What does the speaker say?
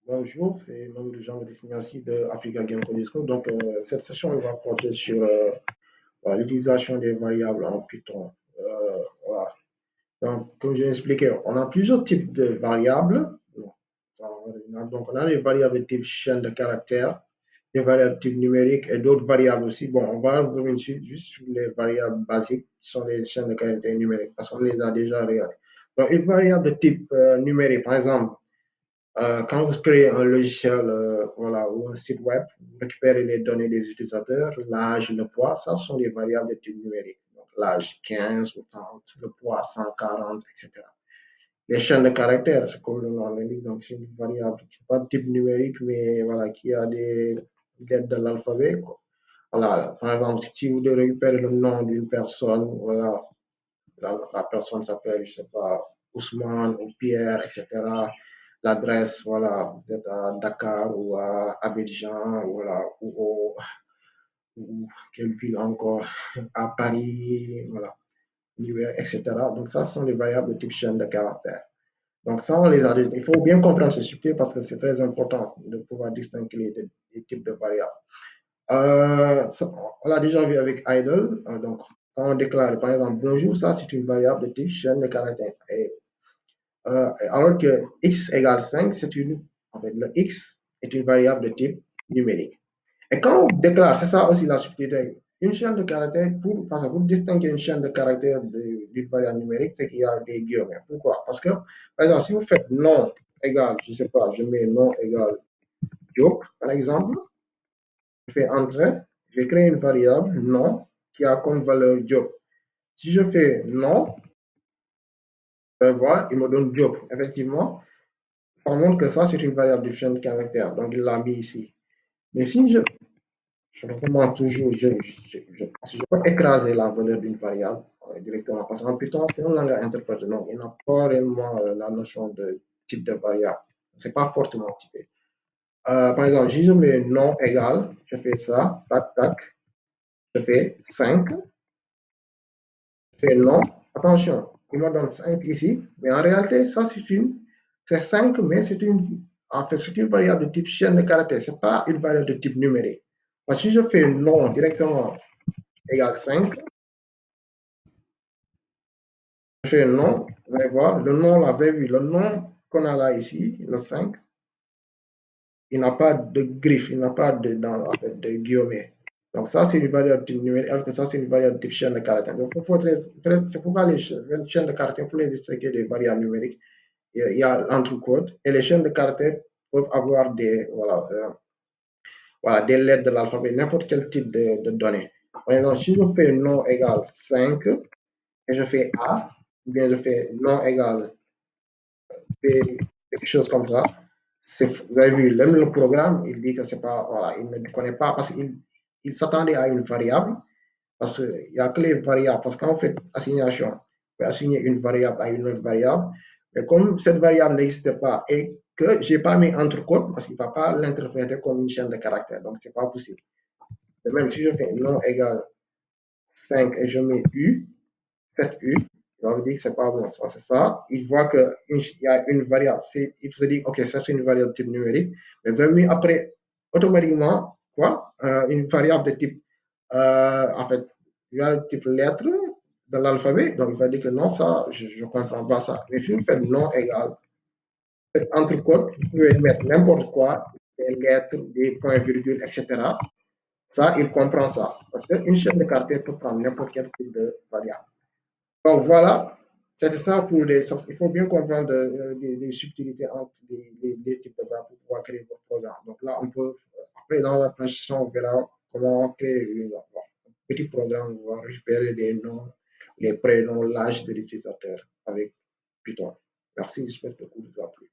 Bonjour, c'est Mamadou Jean Destination de Africa Game Codisco. Donc, cette session elle va porter sur l'utilisation des variables en Python. Voilà. Donc, comme je l'ai expliqué, on a plusieurs types de variables. Donc, on a les variables de type chaîne de caractères, des variables de type numérique et d'autres variables aussi. Bon, on va revenir juste sur les variables basiques qui sont les chaînes de caractères numériques parce qu'on les a déjà regardées. Donc, une variable de type numérique, par exemple, quand vous créez un logiciel voilà, ou un site web, vous récupérez les données des utilisateurs, l'âge, le poids, ça sont des variables de type numérique. Donc, l'âge 15 ou 30, le poids 140, etc. Les chaînes de caractères, c'est comme le nom l'indique, donc c'est une variable qui n'est pas de type numérique, mais voilà, qui a des lettres de l'alphabet. Voilà, par exemple, si vous devez récupérer le nom d'une personne, voilà, la personne s'appelle, je ne sais pas, Ousmane ou Pierre, etc. L'adresse, voilà, vous êtes à Dakar ou à Abidjan, voilà, ou quelle ville encore, à Paris, voilà, New York, etc. Donc, ça, ce sont les variables de type chaîne de caractères. Donc, ça, on les a. Il faut bien comprendre ce subtil parce que c'est très important de pouvoir distinguer les types de variables. On l'a déjà vu avec idle. Donc, quand on déclare, par exemple, bonjour, ça, c'est une variable de type chaîne de caractères. Alors que x égale 5, en fait, le x est une variable de type numérique. Et quand on déclare, c'est ça aussi la subtilité, une chaîne de caractères, pour distinguer une chaîne de caractères d'une variable numérique, c'est qu'il y a des guillemets. Pourquoi? Parce que, par exemple, si vous faites nom égale, je ne sais pas, je mets nom égale Diop, par exemple, je fais entrer, je crée une variable nom qui a comme valeur Diop. Si je fais nom, je vais voir, il me donne Diop. Effectivement, ça montre que ça, c'est une variable de chaîne de caractères. Donc, il l'a mis ici. Mais si je recommande toujours, je peux écraser la valeur d'une variable directement. Parce qu'en Python, c'est un langage interprété. Donc, il n'a pas réellement la notion de type de variable. Ce n'est pas fortement typé. Par exemple, si je mets nom égal, je fais ça, tac, tac, je fais 5, je fais nom. Attention, il me donne 5 ici, mais en réalité, ça c'est 5, mais en fait, c'est une variable de type chaîne de caractères. Ce n'est pas une variable de type numérique. Parce que si je fais nom directement égale 5, je fais nom, vous allez voir, le nom là, vous avez vu, le nom qu'on a là ici, le 5, il n'a pas de griffe, il n'a pas en fait, de guillemets. Donc ça, c'est une variable de type numérique, alors que ça, c'est une variable de type chaîne de caractères. Donc, c'est pourquoi les chaînes de caractères, pour les distinguer des variables numériques, il y a l'entrecôte, et les chaînes de caractères peuvent avoir voilà, des lettres de l'alphabet, n'importe quel type de données. Par exemple, si je fais nom égale 5, et je fais A, ou bien je fais nom égale B, quelque chose comme ça, vous avez vu, même le programme, il dit que c'est pas, voilà, il ne connaît pas parce qu'il s'attendait à une variable, parce qu'il n'y a que les variables, parce qu'on fait assignation, on peut assigner une variable à une autre variable, mais comme cette variable n'existe pas et que je n'ai pas mis entre côtes, parce qu'il ne va pas l'interpréter comme une chaîne de caractères, donc ce n'est pas possible. De même, si je fais nom égale 5 et je mets U, 7U, il va vous dire que c'est pas bon, ça c'est ça. Il voit qu'il y a une variable, il se dit, ok, ça c'est une variable de type numérique, mais vous avez mis après, automatiquement, quoi, une variable de type, en fait, variable de type lettre de l'alphabet, donc il va dire que non, ça, je ne comprends pas ça. Mais si vous faites non égal, faites entre codes, vous pouvez mettre n'importe quoi, des lettres, des points, virgules, etc. Ça, il comprend ça. Parce qu'une chaîne de caractères peut prendre n'importe quel type de variable. Donc voilà, c'est ça pour les. Il faut bien comprendre les subtilités entre les types de variables pour pouvoir créer votre programme. Donc là, on peut, après dans la présentation, on verra comment créer un petit programme où on va récupérer les noms, les prénoms, l'âge de l'utilisateur avec Python. Merci, j'espère que vous a plu.